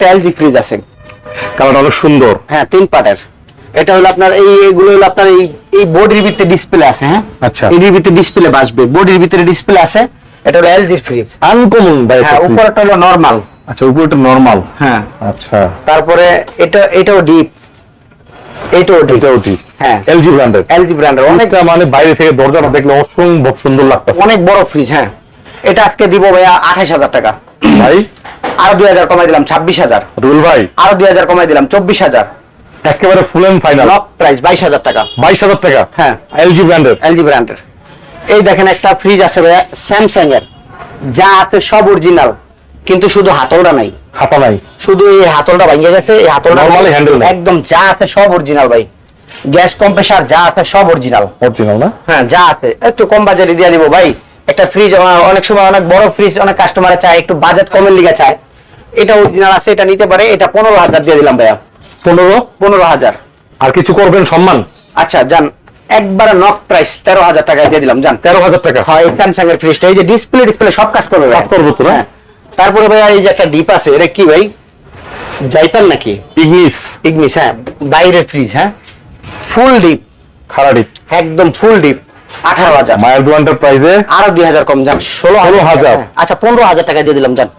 একটা LG fridge আছে, কালারটা অনেক সুন্দর। হ্যাঁ 3 পার্টের। এটা হলো আপনার এইগুলো হলো আপনার এই বডির ভিতরে ডিসপ্লে আছে, হ্যাঁ আচ্ছা। এর ভিতরে ডিসপ্লে বাসবে, বডির ভিতরে ডিসপ্লে আছে। এটা হলো এলজি ফ্রিজ। আনকমন ভাই। হ্যাঁ উপরটা হলো নরমাল। আচ্ছা, উপরটা নরমাল। হ্যাঁ আচ্ছা, তারপরে এটাও ডিপ, এটাও ডিপ। এটাও ঠিক। হ্যাঁ এলজি ব্র্যান্ডের। এলজি ব্র্যান্ডের অনেক অনেকটা মানে বাইরে থেকে দরজাটা দেখলে অসম্ভব সুন্দর লাগতেছে অনেক বড় ফ্রিজ। হ্যাঁ এটা আজকে দিব ভাইয়া 28,000 টাকা। ভাই। আরো 2,000 কমাই দিলাম 26,000। রুল ভাই, আরো 2,000 কমাই দিলাম 24,000। একেবারে ফুল এন্ড ফাইনাল লক প্রাইস 22,000 টাকা। 22,000 টাকা। হ্যাঁ এলজি ব্র্যান্ডের। এলজি ব্র্যান্ডের। এই দেখেন একটা ফ্রিজ আছে ভাইয়া স্যামসাং এর, যা আছে সব অরিজিনাল, কিন্তু শুধু হাতলটা নাই। হাতা নাই। শুধু এই হাতলটা ভেঙে গেছে, এই হাতলটা Normally handle নাই। একদম যা আছে সব অরিজিনাল ভাই। গ্যাস কম্প্রেসার যা আছে সব অরিজিনাল। অরিজিনাল না? হ্যাঁ যা আছে একটু কম বাজেটে দিয়ে দিব ভাই। একটা ফ্রিজ অনেক সময় অনেক বড় ফ্রিজ অনেক কাস্টমারে চায়, একটু বাজেট কমের লিগে চায়, এটা অরিজিনাল আছে, এটা নিতে পারে। এটা 15,000 দিয়ে দিলাম ভাইয়া। 15,000। আর কিছু করবেন সম্মান? আচ্ছা যান, একবারে নক প্রাইস 13,000 টাকায় দিয়ে দিলাম যান। 13,000 টাকা। হয় স্যামসাং এর ফ্রিজটা, এই যে ডিসপ্লে সব কাজ করবে ভাই। কাজ করবে তো না? হ্যাঁ। তারপরে ভাই এই যে একটা ডিপ আছে, এটা কি ভাই, জাইপান নাকি? ইগনিস। ইগনিস। হ্যাঁ বাইরের ফ্রিজ। হ্যাঁ ফুল ডিপ, খারাডি। একদম ফুল ডিপ। 18,000। মায়ের দোকানটার প্রাইসে আরো 2,000 কম যান, 16,000। 16,000। আচ্ছা 15,000 টাকা দিয়ে দিলাম যান।